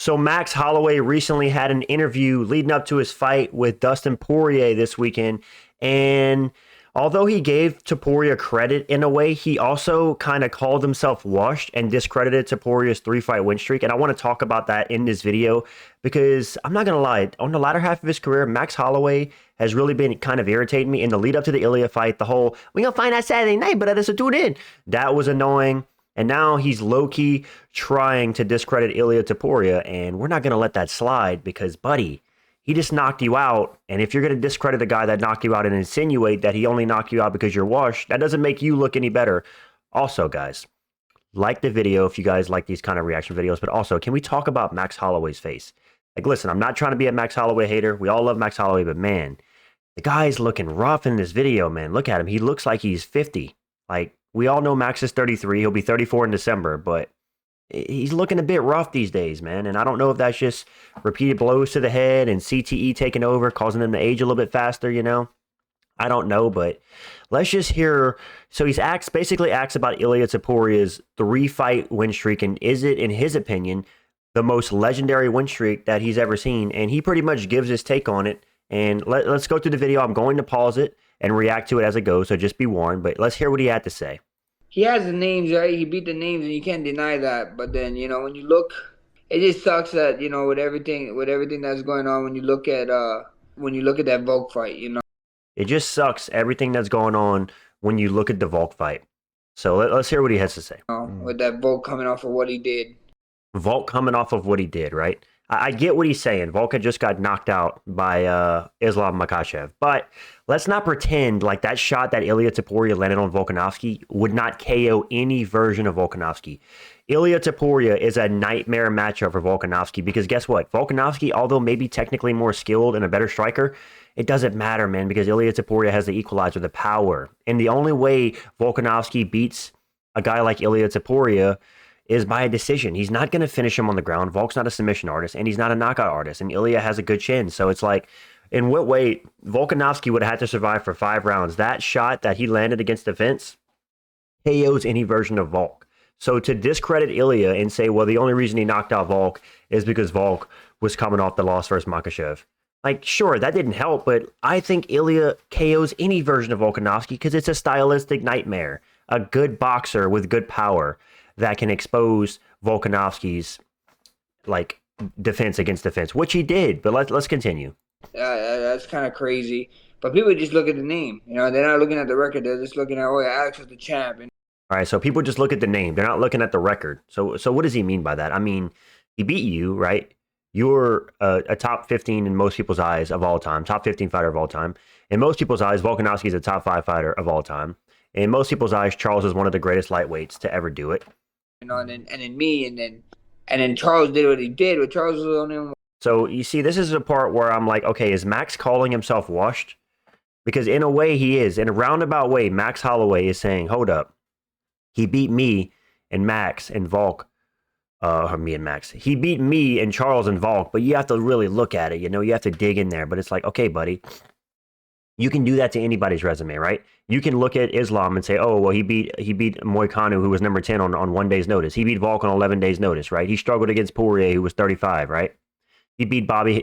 So Max Holloway recently had an interview leading up to his fight with Dustin Poirier this weekend, and although he gave Topuria credit in a way, he also kind of called himself washed and discredited Topuria's three-fight win streak. And I want to talk about that in this video because I'm not gonna lie, on the latter half of his career, Max Holloway has really been kind of irritating me. In the lead up to the Ilia fight, the whole "we gonna find that Saturday night, but that's a tune in" that was annoying. And now he's low-key trying to discredit Ilia Topuria, and we're not going to let that slide because, buddy, he just knocked you out. And if you're going to discredit a guy that knocked you out and insinuate that he only knocked you out because you're washed, that doesn't make you look any better. Also, guys, like the video if you guys like these kind of reaction videos, but also, can we talk about Max Holloway's face? Like, listen, I'm not trying to be a Max Holloway hater. We all love Max Holloway, but man, the guy's looking rough in this video, man. Look at him. He looks like he's 50. Like, we all know Max is 33. He'll be 34 in December, but he's looking a bit rough these days, man. And I don't know if that's just repeated blows to the head and CTE taking over, causing him to age a little bit faster, you know? I don't know, but let's just hear. So he's basically asked about Ilia Topuria's three-fight win streak, and is it, in his opinion, the most legendary win streak that he's ever seen? And he pretty much gives his take on it. And let's go through the video. I'm going to pause it and react to it as it goes, so just be warned. But let's hear what he had to say. He has the names, right? He beat the names, and you can't deny that. But then, when you look, it just sucks that with everything that's going on. When you look at that Volk fight, it just sucks everything that's going on when you look at the Volk fight. So let's hear what he has to say. With that Volk coming off of what he did. Volk coming off of what he did, right? I get what he's saying. Volk had just got knocked out by Islam Makhachev. But let's not pretend like that shot that Ilia Topuria landed on Volkanovski would not KO any version of Volkanovski. Ilia Topuria is a nightmare matchup for Volkanovski because guess what? Volkanovski, although maybe technically more skilled and a better striker, it doesn't matter, man, because Ilia Topuria has the equalizer, the power. And the only way Volkanovski beats a guy like Ilia Topuria is by a decision. He's not going to finish him on the ground. Volk's not a submission artist, and he's not a knockout artist, and Ilia has a good chin. So it's like, in what way Volkanovski would have had to survive for 5 rounds? That shot that he landed against the fence KOs any version of Volk. So to discredit Ilia and say, well, the only reason he knocked out Volk is because Volk was coming off the loss versus Makhachev. Like, sure, that didn't help, but I think Ilia KOs any version of Volkanovski because it's a stylistic nightmare. A good boxer with good power that can expose Volkanovski's defense against defense, which he did. But let's continue. That's kind of crazy. But people just look at the name. They're not looking at the record. They're just looking at, oh, yeah, Alex was the champ. All right, so people just look at the name. They're not looking at the record. So what does he mean by that? I mean, he beat you, right? You're a top 15 in most people's eyes of all time, top 15 fighter of all time. In most people's eyes, Volkanovski is a top 5 fighter of all time. In most people's eyes, Charles is one of the greatest lightweights to ever do it. And then Charles did what he did. But Charles was on him. So you see, this is the part where I'm like, okay, is Max calling himself washed? Because in a way he is. In a roundabout way, Max Holloway is saying, hold up, he beat me and Max and Volk. Me and Max. He beat me and Charles and Volk, but you have to really look at it. You have to dig in there. But it's like, okay, buddy, you can do that to anybody's resume, right? You can look at Islam and say, oh, well, he beat Moicano, who was number 10 on 1 day's notice. He beat Volk on 11 days' notice, right? He struggled against Poirier, who was 35, right? He beat Bobby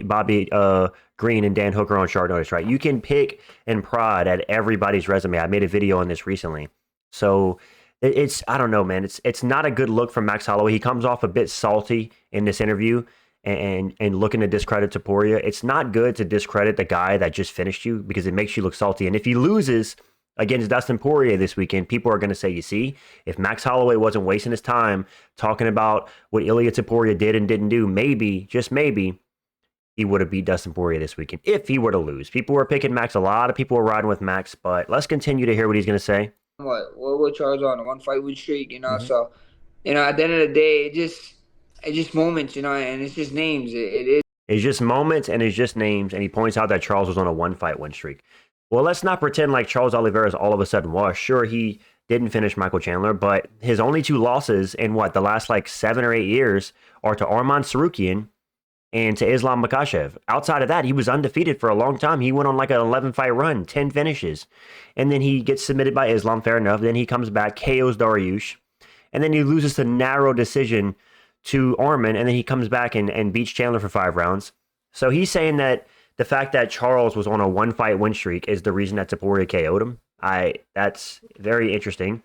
Green and Dan Hooker on short notice, right? You can pick and prod at everybody's resume. I made a video on this recently. So it's I don't know, man. It's not a good look from Max Holloway. He comes off a bit salty in this interview and looking to discredit Topuria. It's not good to discredit the guy that just finished you because it makes you look salty. And if he loses against Dustin Poirier this weekend, people are going to say, you see, if Max Holloway wasn't wasting his time talking about what Ilia Topuria did and didn't do, maybe, just maybe, he would have beat Dustin Poirier this weekend if he were to lose. People were picking Max. A lot of people were riding with Max, but let's continue to hear what he's going to say. What Charles on a 1-fight win streak, So, at the end of the day, it's just moments, and it's just names. It's just moments and it's just names. And he points out that Charles was on a 1-fight win streak. Well, let's not pretend like Charles Oliveira is all of a sudden washed. Sure, he didn't finish Michael Chandler, but his only 2 losses in the last 7 or 8 years are to Arman Sarukian and to Islam Makhachev. Outside of that, he was undefeated for a long time. He went on an 11-fight run, 10 finishes. And then he gets submitted by Islam, fair enough. Then he comes back, KOs Dariush. And then he loses to narrow decision to Orman, and then he comes back and beats Chandler for 5 rounds. So he's saying that the fact that Charles was on a 1-fight win streak is the reason that Topuria KO'd him. That's very interesting.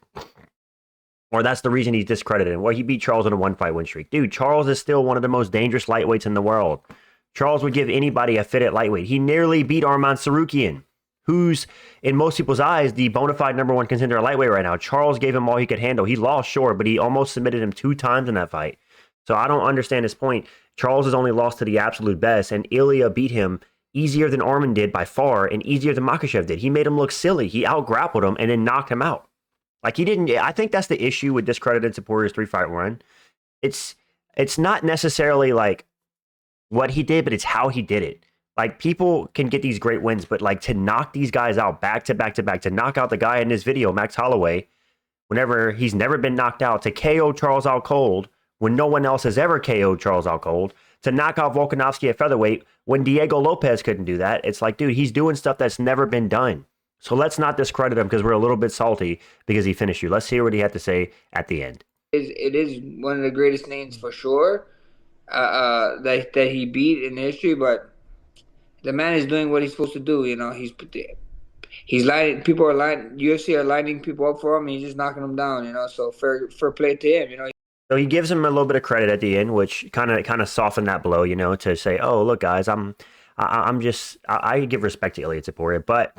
Or that's the reason he's discredited him. Well, he beat Charles on a 1-fight win streak. Dude, Charles is still one of the most dangerous lightweights in the world. Charles would give anybody a fit at lightweight. He nearly beat Arman Sarukian, who's, in most people's eyes, the bona fide #1 contender at lightweight right now. Charles gave him all he could handle. He lost, sure, but he almost submitted him 2 times in that fight. So I don't understand his point. Charles has only lost to the absolute best, and Ilia beat him easier than Arman did by far, and easier than Makhachev did. He made him look silly. He out-grappled him and then knocked him out. Like, he didn't. I think that's the issue with discredited Topuria's 3-fight run. It's not necessarily like what he did, but it's how he did it. Like, people can get these great wins, but like to knock these guys out back to back to back, to knock out the guy in this video, Max Holloway, whenever he's never been knocked out, to KO Charles out cold when no one else has ever KO'd Charles out cold, to knock out Volkanovski at featherweight when Diego Lopez couldn't do that. It's like, dude, he's doing stuff that's never been done. So let's not discredit him because we're a little bit salty because he finished you. Let's hear what he had to say at the end. It is one of the greatest names for sure that he beat in history, but the man is doing what he's supposed to do. You know, he's lining, people are lining, UFC are lining people up for him, and he's just knocking them down. You know, so fair play to him. You know. So he gives him a little bit of credit at the end, which kind of softened that blow, you know, to say, oh, look, guys, I give respect to Ilia Topuria, but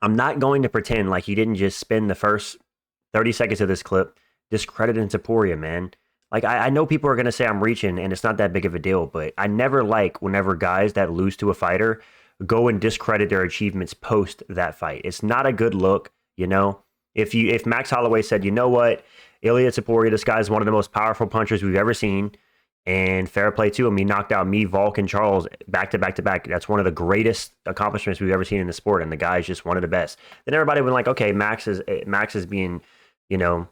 I'm not going to pretend like he didn't just spend the first 30 seconds of this clip discrediting Topuria, man. Like, I know people are going to say I'm reaching and it's not that big of a deal, but I never like whenever guys that lose to a fighter go and discredit their achievements post that fight. It's not a good look, you know. If Max Holloway said, you know what, Ilia Topuria, this guy's one of the most powerful punchers we've ever seen, and fair play to him, he knocked out me, Volk, and Charles back to back to back. That's one of the greatest accomplishments we've ever seen in the sport, and the guy's just one of the best. Then everybody would like, okay, Max is being, you know,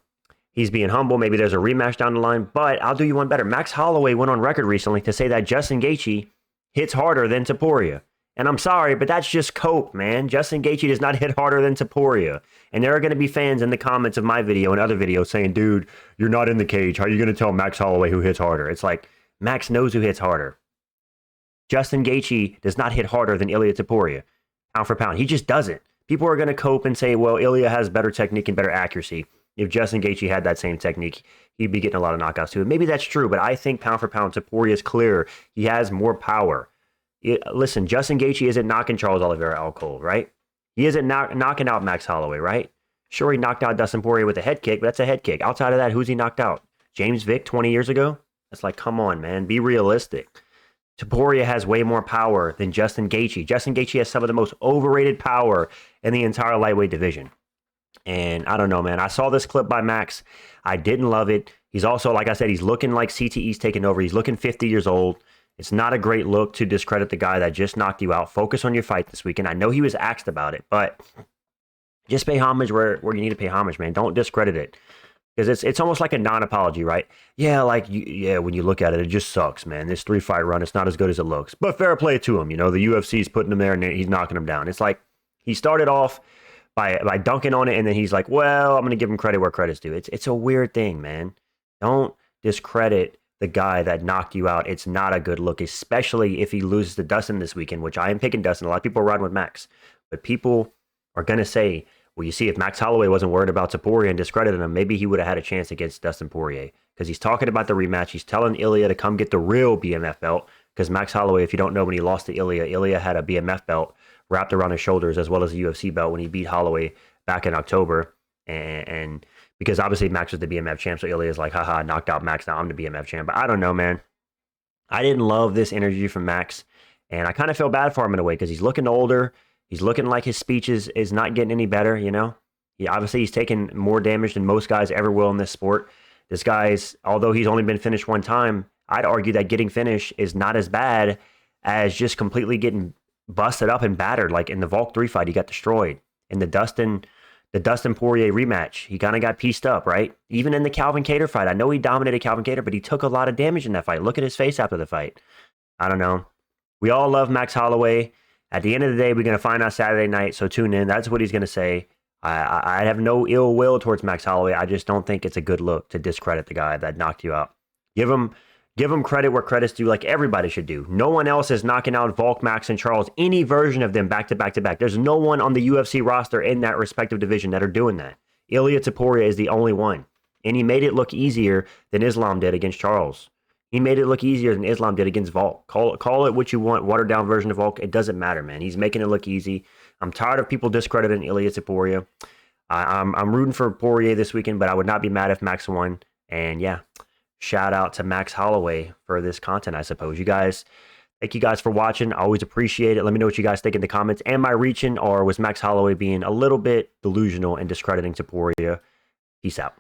he's being humble. Maybe there's a rematch down the line, but I'll do you one better. Max Holloway went on record recently to say that Justin Gaethje hits harder than Topuria. And I'm sorry, but that's just cope, man. Justin Gaethje does not hit harder than Topuria. And there are going to be fans in the comments of my video and other videos saying, dude, you're not in the cage. How are you going to tell Max Holloway who hits harder? It's like, Max knows who hits harder. Justin Gaethje does not hit harder than Ilia Topuria, pound for pound. He just doesn't. People are going to cope and say, well, Ilia has better technique and better accuracy. If Justin Gaethje had that same technique, he'd be getting a lot of knockouts too. And maybe that's true, but I think pound for pound, Topuria is clear. He has more power. Listen, Justin Gaethje isn't knocking Charles Oliveira out cold, right? He isn't knocking out Max Holloway, right? Sure, he knocked out Dustin Poirier with a head kick, but that's a head kick. Outside of that, who's he knocked out? James Vick 20 years ago? It's like, come on, man. Be realistic. Topuria has way more power than Justin Gaethje. Justin Gaethje has some of the most overrated power in the entire lightweight division. And I don't know, man. I saw this clip by Max. I didn't love it. He's also, like I said, he's looking like CTE's taking over. He's looking 50 years old. It's not a great look to discredit the guy that just knocked you out. Focus on your fight this weekend. I know he was asked about it, but just pay homage where you need to pay homage, man. Don't discredit it. Because it's almost like a non-apology, right? Yeah, like, yeah, when you look at it, it just sucks, man. This 3-fight run, it's not as good as it looks. But fair play to him. You know, the UFC's putting him there and he's knocking him down. It's like he started off by dunking on it, and then he's like, well, I'm going to give him credit where credit's due. It's a weird thing, man. Don't discredit the guy that knocked you out. It's not a good look, especially if he loses to Dustin this weekend, which I am picking Dustin. A lot of people are riding with Max. But people are going to say, well, you see, if Max Holloway wasn't worried about Topuria and discrediting him, maybe he would have had a chance against Dustin Poirier. Because he's talking about the rematch. He's telling Ilia to come get the real BMF belt. Because Max Holloway, if you don't know, when he lost to Ilia had a BMF belt wrapped around his shoulders as well as a UFC belt when he beat Holloway back in October. And because obviously Max was the BMF champ, so Ilia's like, haha, knocked out Max, now I'm the BMF champ. But I don't know, man. I didn't love this interview from Max. And I kind of feel bad for him in a way because he's looking older. He's looking like his speech is not getting any better, you know? Obviously, he's taken more damage than most guys ever will in this sport. This guy's, although he's only been finished one time, I'd argue that getting finished is not as bad as just completely getting busted up and battered. Like in the Volk 3 fight, he got destroyed. In the Dustin Poirier rematch, he kind of got pieced up, right? Even in the Calvin Kattar fight, I know he dominated Calvin Kattar, but he took a lot of damage in that fight. Look at his face after the fight. I don't know. We all love Max Holloway. At the end of the day, we're going to find out Saturday night, so tune in. That's what he's going to say. I have no ill will towards Max Holloway. I just don't think it's a good look to discredit the guy that knocked you out. Give him credit where credit's due, like everybody should do. No one else is knocking out Volk, Max, and Charles, any version of them back to back to back. There's no one on the UFC roster in that respective division that are doing that. Ilia Topuria is the only one. And he made it look easier than Islam did against Charles. He made it look easier than Islam did against Volk. Call it what you want, watered down version of Volk. It doesn't matter, man. He's making it look easy. I'm tired of people discrediting Ilia Topuria. I'm rooting for Poirier this weekend, but I would not be mad if Max won. And yeah, shout out to Max Holloway for this content, I suppose. Thank you guys for watching. I always appreciate it. Let me know what you guys think in the comments. Am I reaching, or was Max Holloway being a little bit delusional and discrediting Topuria? Peace out.